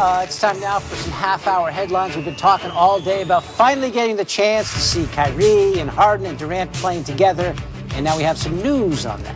It's time now for some half-hour headlines. We've been talking all day about finally getting the chance to see Kyrie and Harden and Durant playing together, and now we have some news on that.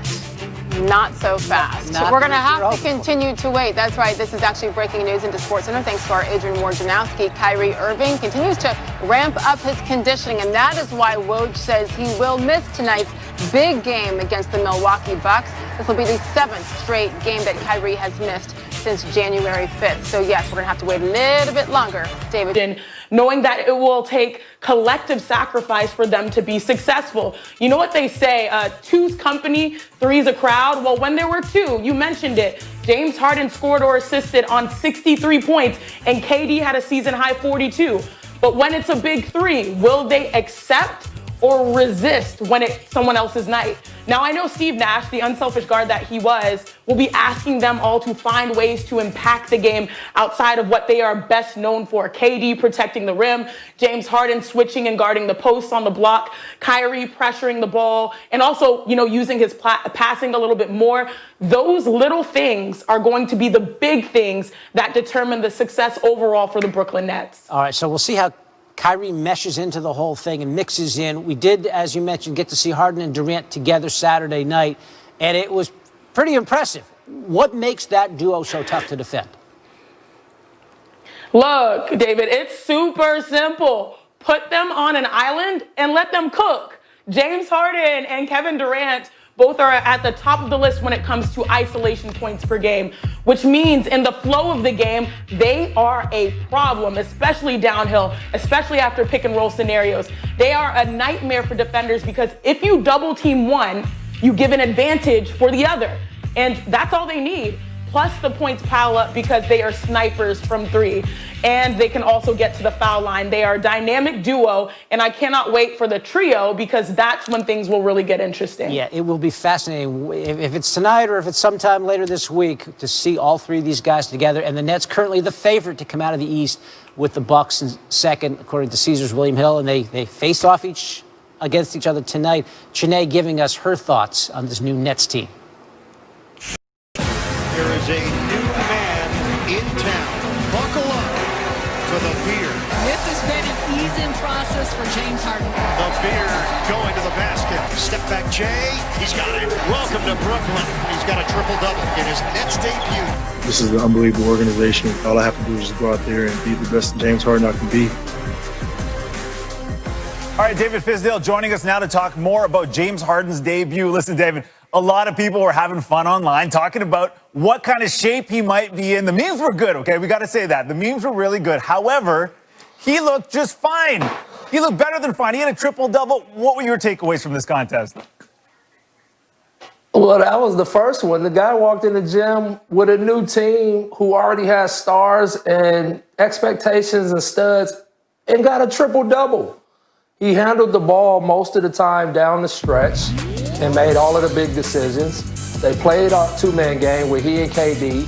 Not so fast. We're going to have to continue to wait. That's right. This is actually breaking news into SportsCenter. Thanks to our Adrian Wojnarowski. Kyrie Irving continues to ramp up his conditioning, and that is why Woj says he will miss tonight's big game against the Milwaukee Bucks. This will be the 7th straight game that Kyrie has missed since January 5th. So, yes, we're going to have to wait a little bit longer, David. And knowing that it will take collective sacrifice for them to be successful. You know what they say, two's company, three's a crowd. Well, when there were two, you mentioned it, James Harden scored or assisted on 63 points, and KD had a season-high 42. But when it's a big three, will they accept or resist when it's someone else's night? Now, I know Steve Nash, the unselfish guard that he was, will be asking them all to find ways to impact the game outside of what they are best known for. KD protecting the rim, James Harden switching and guarding the posts on the block, Kyrie pressuring the ball, and also, using his passing a little bit more. Those little things are going to be the big things that determine the success overall for the Brooklyn Nets. All right, so we'll see how Kyrie meshes into the whole thing and mixes in. We did, as you mentioned, get to see Harden and Durant together Saturday night, and it was pretty impressive. What makes that duo so tough to defend? Look, David, it's super simple. Put them on an island and let them cook. James Harden and Kevin Durant both are at the top of the list when it comes to isolation points per game, which means in the flow of the game, they are a problem, especially downhill, especially after pick and roll scenarios. They are a nightmare for defenders because if you double team one, you give an advantage for the other. And that's all they need. Plus the points pile up because they are snipers from three. And they can also get to the foul line. They are a dynamic duo, and I cannot wait for the trio because that's when things will really get interesting. Yeah, it will be fascinating, if it's tonight or if it's sometime later this week, to see all three of these guys together. And the Nets currently the favorite to come out of the East with the Bucks in second, according to Caesars William Hill, and they face off against each other tonight. Chene giving us her thoughts on this new Nets team. There is a new man in town. Buckle up for the beard. This has been an easing process for James Harden. The beard going to the basket. Step back, Jay. He's got it. Welcome to Brooklyn. He's got a triple-double in his Nets debut. This is an unbelievable organization. All I have to do is just go out there and be the best James Harden I can be. All right, David Fizdale joining us now to talk more about James Harden's debut. Listen, David, a lot of people were having fun online talking about what kind of shape he might be in. The memes were good, okay? We got to say that. The memes were really good. However, he looked just fine. He looked better than fine. He had a triple-double. What were your takeaways from this contest? Well, that was the first one. The guy walked in the gym with a new team who already has stars and expectations and studs and got a triple-double. He handled the ball most of the time down the stretch and made all of the big decisions. They played a two-man game with he and KD.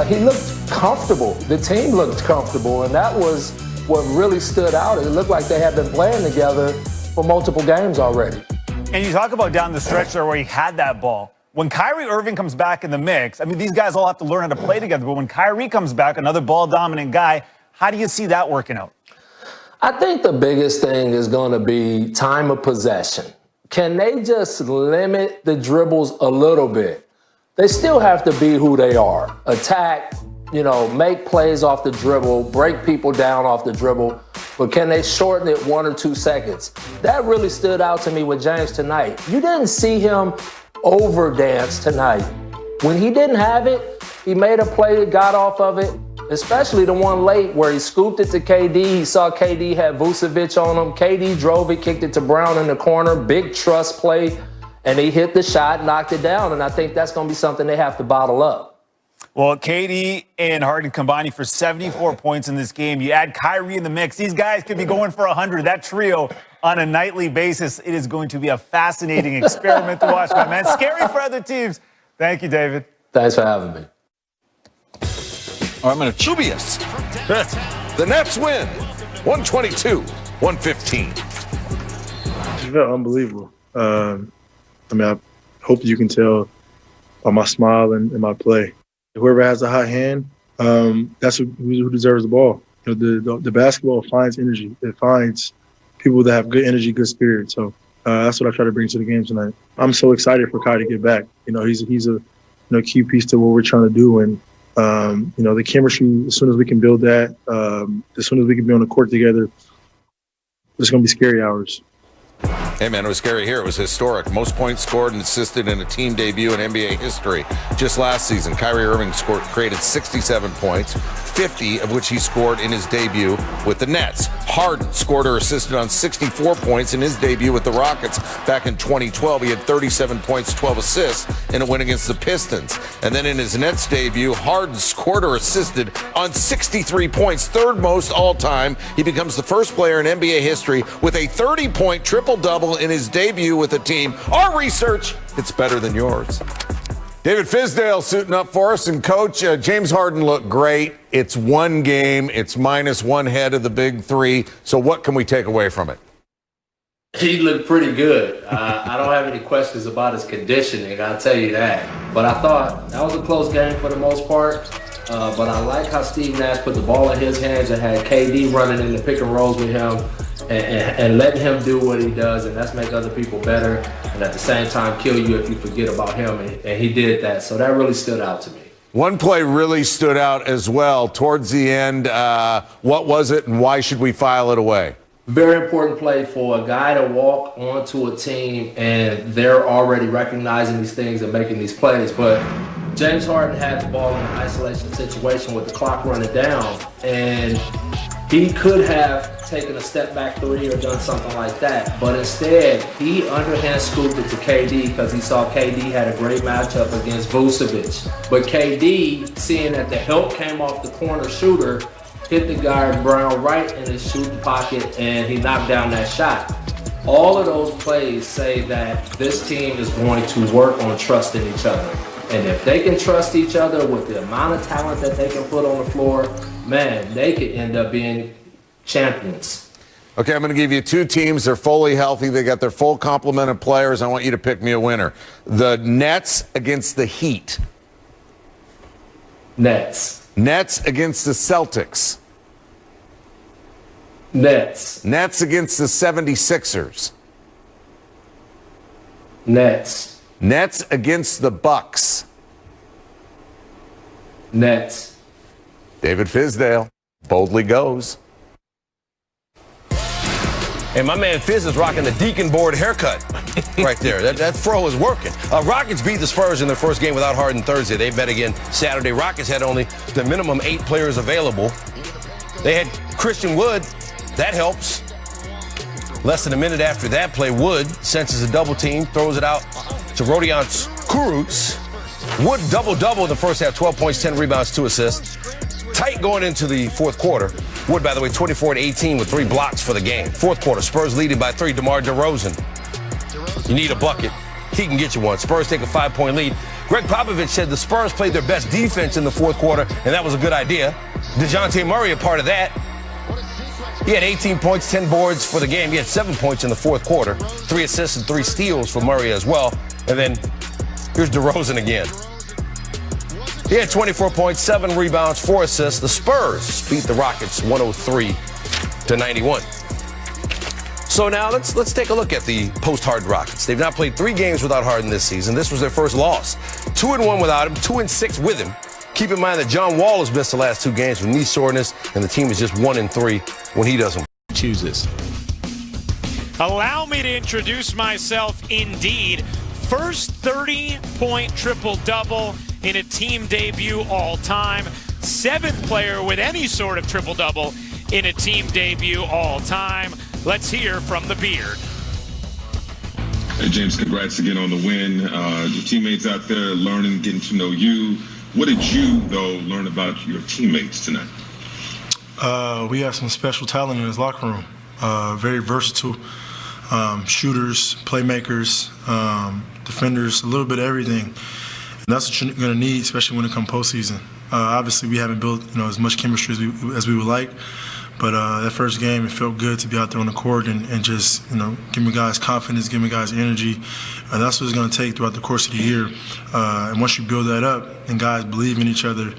He looked comfortable. The team looked comfortable, and that was what really stood out. It looked like they had been playing together for multiple games already. And you talk about down the stretch there where he had that ball. When Kyrie Irving comes back in the mix, I mean, these guys all have to learn how to play together, but when Kyrie comes back, another ball-dominant guy, how do you see that working out? I think the biggest thing is going to be time of possession. Can they just limit the dribbles a little bit? They still have to be who they are. Attack, make plays off the dribble, break people down off the dribble, but can they shorten it 1 or 2 seconds? That really stood out to me with James tonight. You didn't see him overdance tonight. When he didn't have it, he made a play, got off of it, especially the one late where he scooped it to KD. He saw KD had Vucevic on him. KD drove it, kicked it to Brown in the corner, big trust play, and he hit the shot, knocked it down, and I think that's going to be something they have to bottle up. Well, KD and Harden combining for 74 points in this game. You add Kyrie in the mix. These guys could be going for 100. That trio on a nightly basis, it is going to be a fascinating experiment to watch, my man. Scary for other teams. Thank you, David. Thanks for having me. All right, I'm going to Chubius. The Nets win 122-115. It felt unbelievable. I hope you can tell by my smile and my play. Whoever has a hot hand, that's who deserves the ball. You know, the basketball finds energy. It finds people that have good energy, good spirit. So that's what I try to bring to the game tonight. I'm so excited for Kai to get back. You know, he's a key piece to what we're trying to do. And you know, the chemistry, as soon as we can build that, as soon as we can be on the court together, it's going to be scary hours. Hey, man, it was scary here. It was historic. Most points scored and assisted in a team debut in NBA history. Just last season, Kyrie Irving created 67 points, 50 of which he scored in his debut with the Nets. Harden scored or assisted on 64 points in his debut with the Rockets back in 2012. He had 37 points, 12 assists in a win against the Pistons. And then in his Nets debut, Harden scored or assisted on 63 points, third most all time. He becomes the first player in NBA history with a 30-point triple-double in his debut with a team. Our research, it's better than yours. David Fizdale suiting up for us. And Coach, James Harden looked great. It's one game. It's -1 head of the big three. So what can we take away from it? He looked pretty good. I don't have any questions about his conditioning, I'll tell you that. But I thought that was a close game for the most part. But I like how Steve Nash put the ball in his hands and had KD running in the pick and rolls with him and letting him do what he does, and that's make other people better and at the same time kill you if you forget about him, and he did that. So that really stood out to me. One play really stood out as well towards the end. What was it, and why should we file it away? Very important play for a guy to walk onto a team and they're already recognizing these things and making these plays. But James Harden had the ball in an isolation situation with the clock running down, and he could have taken a step back three or done something like that. But instead, he underhand scooped it to KD because he saw KD had a great matchup against Vucevic. But KD, seeing that the help came off the corner shooter, hit the guard Brown right in his shooting pocket, and he knocked down that shot. All of those plays say that this team is going to work on trusting each other. And if they can trust each other with the amount of talent that they can put on the floor, man, they could end up being champions. Okay, I'm going to give you two teams. They're fully healthy. They got their full complement of players. I want you to pick me a winner. The Nets against the Heat. Nets. Nets against the Celtics. Nets. Nets against the 76ers. Nets. Nets against the Bucks. Nets. David Fizdale boldly goes. And my man Fizz is rocking the Deacon board haircut right there. That fro is working. Rockets beat the Spurs in their first game without Harden Thursday. They met again Saturday. Rockets had only the minimum 8 players available. They had Christian Wood. That helps. Less than a minute after that play, Wood senses a double team, throws it out to Rodion Kurucs. Wood double-double in the first half, 12 points, 10 rebounds, 2 assists. Tight going into the fourth quarter. Wood, by the way, 24-18 with 3 blocks for the game. Fourth quarter, Spurs leading by 3. DeMar DeRozan. You need a bucket. He can get you one. Spurs take a 5-point lead. Greg Popovich said the Spurs played their best defense in the fourth quarter, and that was a good idea. DeJounte Murray a part of that. He had 18 points, 10 boards for the game. He had 7 points in the fourth quarter. 3 assists and 3 steals for Murray as well. And then here's DeRozan again. He had 24 points, 7 rebounds, 4 assists. The Spurs beat the Rockets 103-91. So now let's take a look at the post-Harden Rockets. They've now played 3 games without Harden this season. This was their first loss. 2-1 without him, 2-6 with him. Keep in mind that John Wall has missed the last 2 games with knee soreness, and the team is just 1-3 when he doesn't choose this. Allow me to introduce myself indeed. First 30-point triple-double in a team debut all time. 7th player with any sort of triple-double in a team debut all time. Let's hear from the Beard. Hey, James, congrats again on the win. Your teammates out there learning, getting to know you. What did you, though, learn about your teammates tonight? We have some special talent in this locker room. Very versatile shooters, playmakers, defenders, a little bit of everything. And that's what you're going to need, especially when it comes postseason. Obviously, we haven't built as much chemistry as we would like. But that first game, it felt good to be out there on the court and just, giving guys confidence, giving guys energy. And that's what it's going to take throughout the course of the year. And once you build that up and guys believe in each other,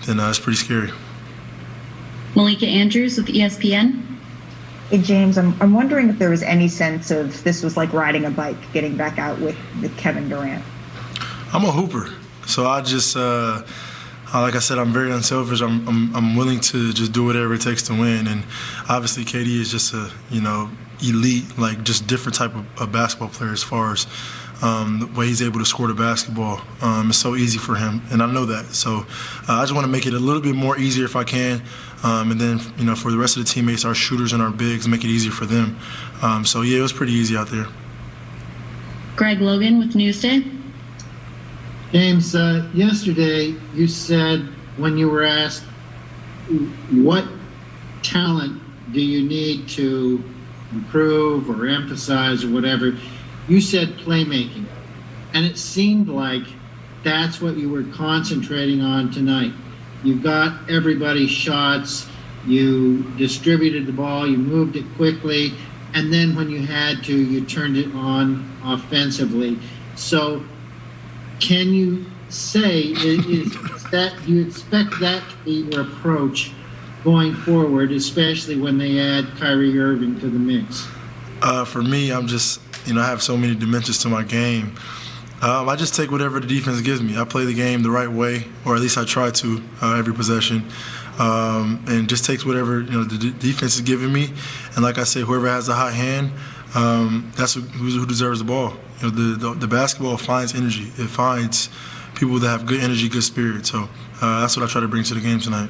then it's pretty scary. Malika Andrews with ESPN. Hey, James, I'm wondering if there was any sense of this was like riding a bike, getting back out with Kevin Durant. I'm a hooper, so I just, like I said, I'm very unselfish. I'm willing to just do whatever it takes to win, and obviously KD is just a elite, like just different type of basketball player as far as the way he's able to score the basketball. It's so easy for him, and I know that. So I just want to make it a little bit more easier if I can, and then for the rest of the teammates, our shooters and our bigs, make it easier for them. So yeah, it was pretty easy out there. Greg Logan with Newsday. James, yesterday you said when you were asked what talent do you need to improve or emphasize or whatever, you said playmaking. And it seemed like that's what you were concentrating on tonight. You got everybody's shots, you distributed the ball, you moved it quickly, and then when you had to, you turned it on offensively. So can you say, is that, do you expect that to be your approach going forward, especially when they add Kyrie Irving to the mix? For me, I'm just, I have so many dimensions to my game. I just take whatever the defense gives me. I play the game the right way, or at least I try to every possession, and just takes whatever the defense is giving me. And like I say, whoever has a hot hand, that's who deserves the ball. The basketball finds energy. It finds people that have good energy, good spirit. So that's what I try to bring to the game tonight.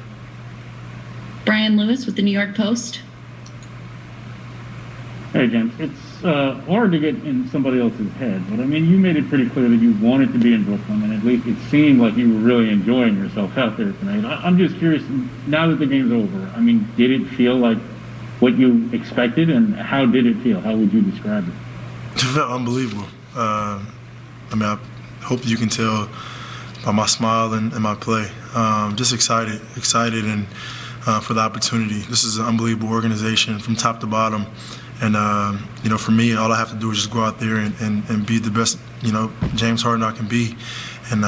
Brian Lewis with the New York Post. Hey, James. It's hard to get in somebody else's head, but I mean, you made it pretty clear that you wanted to be in Brooklyn, and at least it seemed like you were really enjoying yourself out there tonight. I'm just curious, now that the game's over, I mean, did it feel like what you expected, and how did it feel? How would you describe it? It felt unbelievable. I mean, I hope you can tell by my smile and my play. Just excited and for the opportunity. This is an unbelievable organization from top to bottom. And, for me, all I have to do is just go out there and be the best, James Harden I can be. And,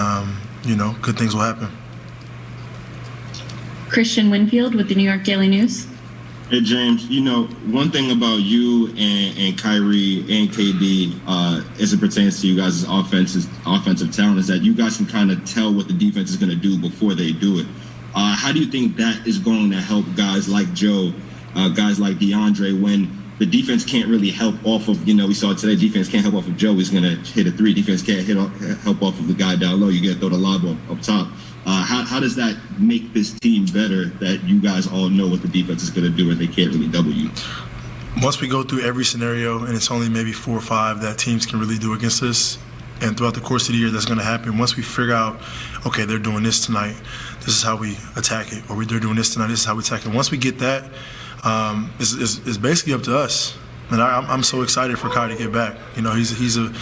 good things will happen. Christian Winfield with the New York Daily News. Hey, James, one thing about you and Kyrie and KD as it pertains to you guys' offensive talent is that you guys can kind of tell what the defense is going to do before they do it. How do you think that is going to help guys like Joe, guys like DeAndre, when the defense can't really help off of, we saw today, defense can't help off of Joe. He's going to hit a three. Defense can't help off of the guy down low. You got to throw the lob up top. How does that make this team better, that you guys all know what the defense is going to do and they can't really double you? Once we go through every scenario, and it's only maybe 4 or 5 that teams can really do against us, and throughout the course of the year that's going to happen, once we figure out, okay, they're doing this tonight, this is how we attack it, or they're doing this tonight, this is how we attack it. Once we get that, it's basically up to us. And I'm so excited for Kai to get back. He's a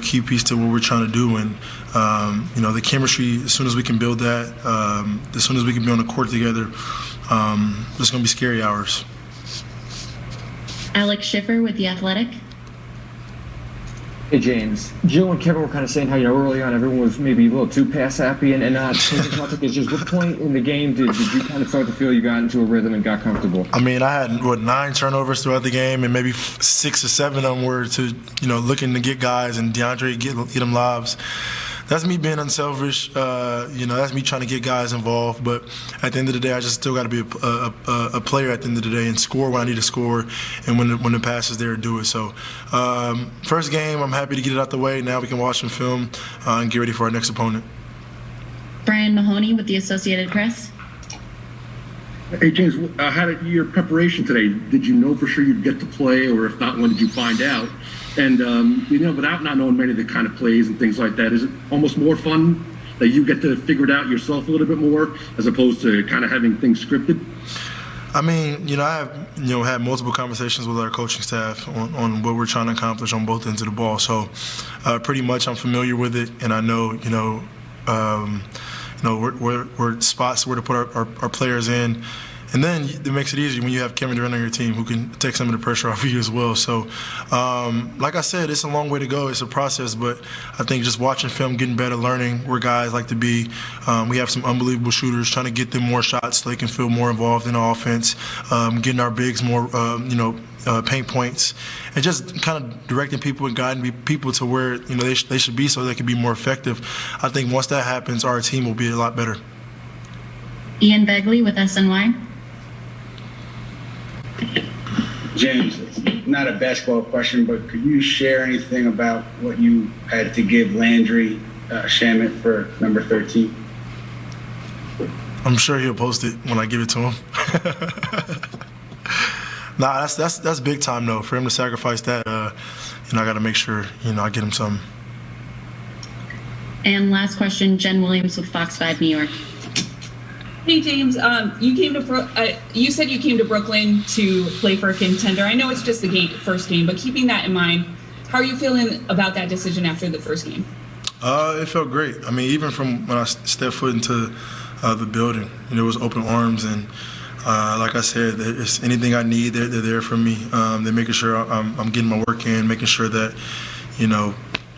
key piece to what we're trying to do. And the chemistry, as soon as we can build that, as soon as we can be on the court together, it's going to be scary hours. Alex Schiffer with The Athletic. Hey, James. Jill and Kevin were kind of saying how, early on everyone was maybe a little too pass happy and not taking as much. It's just what point in the game did you kind of start to feel you got into a rhythm and got comfortable? I mean, I had, 9 turnovers throughout the game, and maybe 6 or 7 of them were to, looking to get guys and DeAndre get them lobs. That's me being unselfish. That's me trying to get guys involved. But at the end of the day, I just still got to be a player at the end of the day and score when I need to score, and when the pass is there, do it. So, first game, I'm happy to get it out the way. Now we can watch some film and get ready for our next opponent. Brian Mahoney with the Associated Press. Hey, James, how did your preparation today? Did you know for sure you'd get to play, or if not, when did you find out? And, without not knowing many of the kind of plays and things like that, is it almost more fun that you get to figure it out yourself a little bit more as opposed to kind of having things scripted? I mean, I have, had multiple conversations with our coaching staff on what we're trying to accomplish on both ends of the ball. So pretty much I'm familiar with it, and I know, where spots where to put our players in. And then it makes it easier when you have Kevin Durant on your team who can take some of the pressure off of you as well. So, like I said, it's a long way to go. It's a process, but I think just watching film, getting better, learning where guys like to be. We have some unbelievable shooters, trying to get them more shots so they can feel more involved in the offense, getting our bigs more, paint points, and just kind of directing people and guiding people to where they should be so they can be more effective. I think once that happens, our team will be a lot better. Ian Begley with SNY. James, it's not a basketball question, but could you share anything about what you had to give Landry Shamet for number 13? I'm sure he'll post it when I give it to him. Nah, that's big time though. For him to sacrifice that, I got to make sure I get him something. And last question, Jen Williams with Fox 5 New York. Hey James, you said you came to Brooklyn to play for a contender. I know it's just the first game, but keeping that in mind, how are you feeling about that decision after the first game? It felt great. I mean, even from when I stepped foot into the building, it was open arms, and like I said, it's anything I need, they're there for me. They're making sure I'm getting my work in, making sure that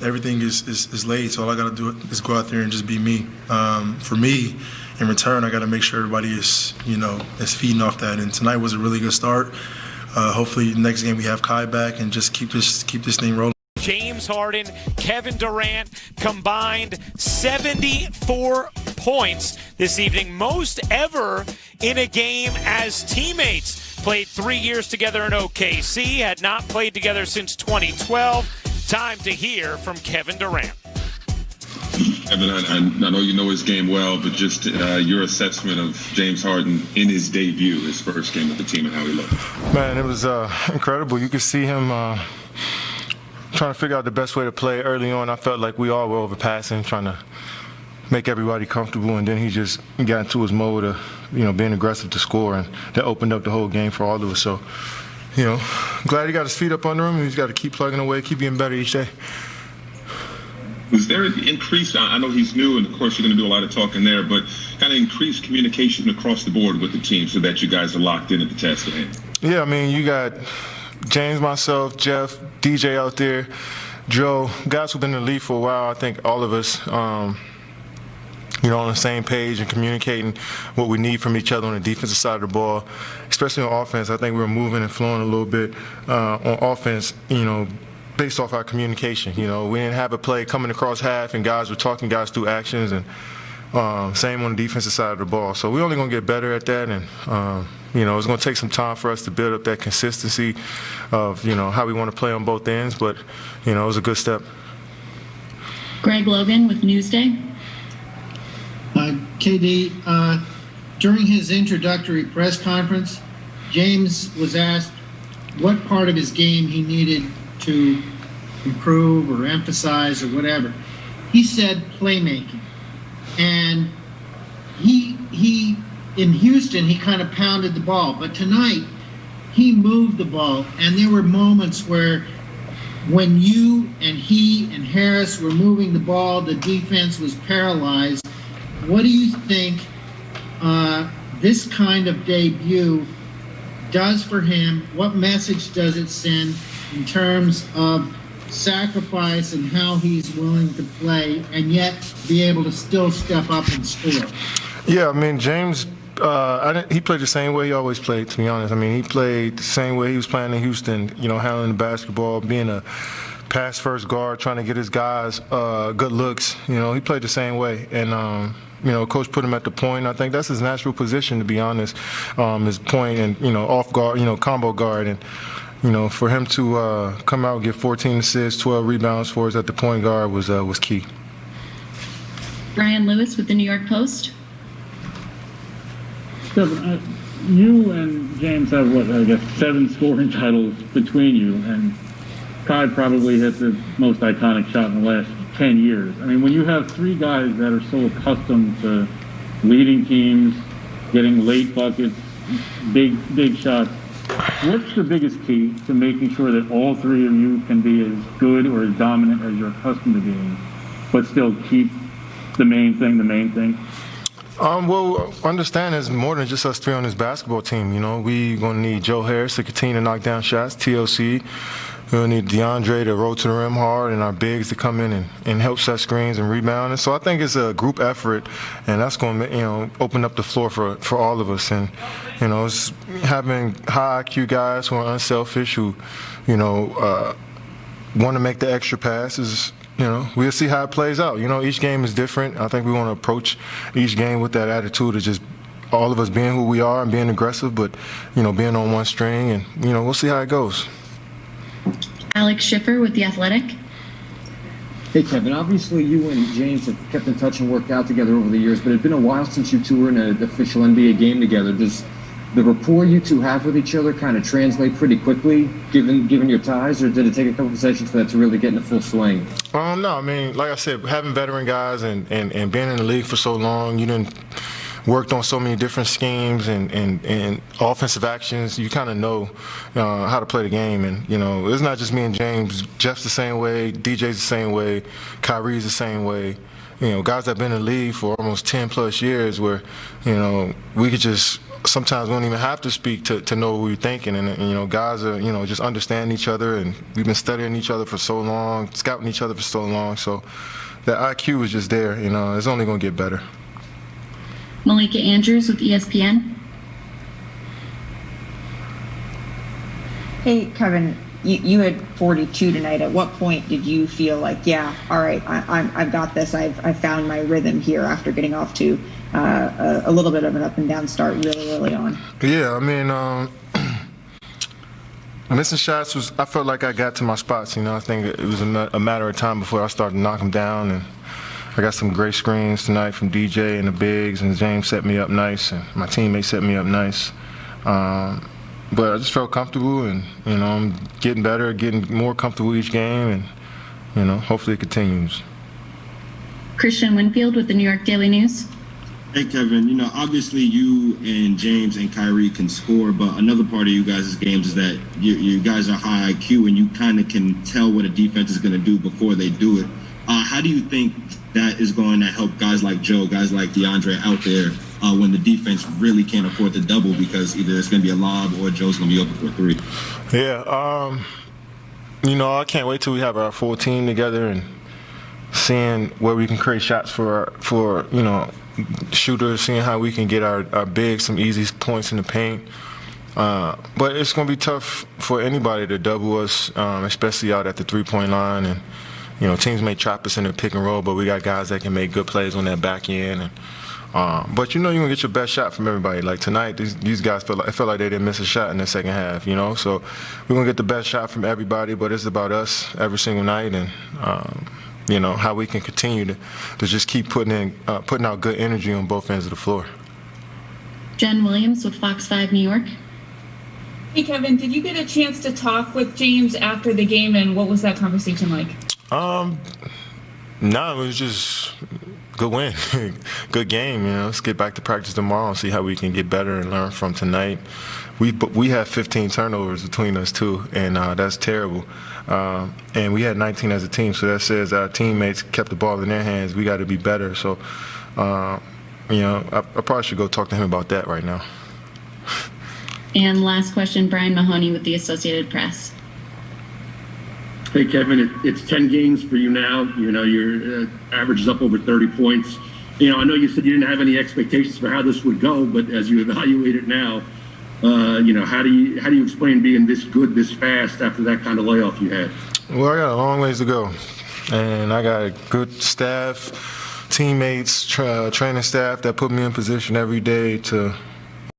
everything is laid. So all I got to do is go out there and just be me. For me, in return, I got to make sure everybody is feeding off that. And tonight was a really good start. Hopefully, next game we have Kai back and just keep this thing rolling. James Harden, Kevin Durant combined 74 points this evening, most ever in a game as teammates. Played 3 years together in OKC, had not played together since 2012. Time to hear from Kevin Durant. Kevin, I know you know his game well, but just your assessment of James Harden in his debut, his first game with the team, and how he looked. Man, it was incredible. You could see him trying to figure out the best way to play early on. I felt like we all were overpassing, trying to make everybody comfortable, and then he just got into his mode of being aggressive to score, and that opened up the whole game for all of us. So, glad he got his feet up under him. He's got to keep plugging away, keep getting better each day. Was there an increase? I know he's new, and of course you're going to do a lot of talking there, but kind of increased communication across the board with the team so that you guys are locked in at the task at hand? Yeah, I mean, you got James, myself, Jeff, DJ out there, Joe, guys who've been in the league for a while. I think all of us, on the same page and communicating what we need from each other on the defensive side of the ball, especially on offense. I think we were moving and flowing a little bit on offense, based off our communication. We didn't have a play coming across half and guys were talking guys through actions, and same on the defensive side of the ball. So we're only going to get better at that, and it's going to take some time for us to build up that consistency of how we want to play on both ends, but it was a good step. Greg Logan with Newsday. KD, during his introductory press conference, James was asked what part of his game he needed to improve or emphasize or whatever. He said playmaking. And he in Houston, he kind of pounded the ball. But tonight, he moved the ball. And there were moments where when you and he and Harris were moving the ball, the defense was paralyzed. What do you think this kind of debut does for him? What message does it send in terms of sacrifice and how he's willing to play and yet be able to still step up and score? Yeah, I mean, James, he played the same way he always played, to be honest. I mean, he played the same way he was playing in Houston, handling the basketball, being a pass-first guard, trying to get his guys good looks. He played the same way. And, coach put him at the point. I think that's his natural position, to be honest, his point and, off guard, combo guard. And, for him to come out and get 14 assists, 12 rebounds for us at the point guard was key. Brian Lewis with the New York Post. Kevin, you and James have, 7 scoring titles between you, and Kai probably hit the most iconic shot in the last 10 years. I mean, when you have 3 guys that are so accustomed to leading teams, getting late buckets, big shots, what's the biggest key to making sure that all 3 of you can be as good or as dominant as you're accustomed to being, but still keep the main thing? Well, understand there's more than just us three on this basketball team. You know, we gonna need Joe Harris to continue to knock down shots, TLC. We're gonna need DeAndre to roll to the rim hard, and our bigs to come in and help set screens and rebound. And so I think it's a group effort, and that's gonna, you know, open up the floor for all of us. And you know, it's having high IQ guys who are unselfish, who, you know, want to make the extra passes. You know, we'll see how it plays out. You know, each game is different. I think we want to approach each game with that attitude of just all of us being who we are and being aggressive, but, you know, being on one string, and, you know, we'll see how it goes. Alex Schiffer with The Athletic. Hey, Kevin, obviously you and James have kept in touch and worked out together over the years, but it's been a while since you two were in an official NBA game together. Does the rapport you two have with each other kind of translate pretty quickly, given your ties, or did it take a couple of sessions for that to really get in the full swing? No, I mean, like I said, having veteran guys and being in the league for so long, you didn't worked on so many different schemes and offensive actions. You kind of know how to play the game. And, you know, it's not just me and James. Jeff's the same way, DJ's the same way, Kyrie's the same way. You know, guys that have been in the league for almost 10 plus years where, you know, we could just, sometimes we don't even have to speak to know what we're thinking. And, you know, guys are, you know, just understand each other, and we've been studying each other for so long, scouting each other for so long. So that IQ is just there, you know, it's only going to get better. Malika Andrews with ESPN. Hey, Kevin, you had 42 tonight. At what point did you feel like, yeah, all right, I've got this. I've found my rhythm here after getting off to a little bit of an up and down start really early on? Yeah, I mean, missing shots was, I felt like I got to my spots. You know, I think it was a matter of time before I started to knock them down. And I got some great screens tonight from DJ and the bigs, and James set me up nice, and my teammates set me up nice. But I just felt comfortable, and, you know, I'm getting better, getting more comfortable each game, and, you know, hopefully it continues. Christian Winfield with the New York Daily News. Hey, Kevin, you know, obviously you and James and Kyrie can score, but another part of you guys' games is that you guys are high IQ, and you kind of can tell what a defense is going to do before they do it. How do you think that is going to help guys like Joe, guys like DeAndre out there when the defense really can't afford the double because either it's going to be a lob or Joe's going to be open for a three? Yeah, you know, I can't wait till we have our full team together and seeing where we can create shots for you know, shooters, seeing how we can get our bigs some easy points in the paint. But it's going to be tough for anybody to double us, especially out at the three-point line. And, you know, teams may trap us in the pick and roll, but we got guys that can make good plays on that back end. And, but, you know, you're going to get your best shot from everybody. Like tonight, these guys felt like they didn't miss a shot in the second half, you know. So we're going to get the best shot from everybody, but it's about us every single night. And, you know, how we can continue to just keep putting out good energy on both ends of the floor. Jen Williams with Fox 5 New York. Hey, Kevin, did you get a chance to talk with James after the game, and what was that conversation like? No, it was just good win, good game. You know, let's get back to practice tomorrow and see how we can get better and learn from tonight. We had 15 turnovers between us too, and that's terrible. And we had 19 as a team, so that says our teammates kept the ball in their hands. We got to be better. So, you know, I probably should go talk to him about that right now. And last question, Brian Mahoney with the Associated Press. Hey, Kevin, it's 10 games for you now. You know, your average is up over 30 points. You know, I know you said you didn't have any expectations for how this would go, but as you evaluate it now, you know, how do you explain being this good this fast after that kind of layoff you had? Well, I got a long ways to go, and I got a good staff, teammates, training staff that put me in position every day to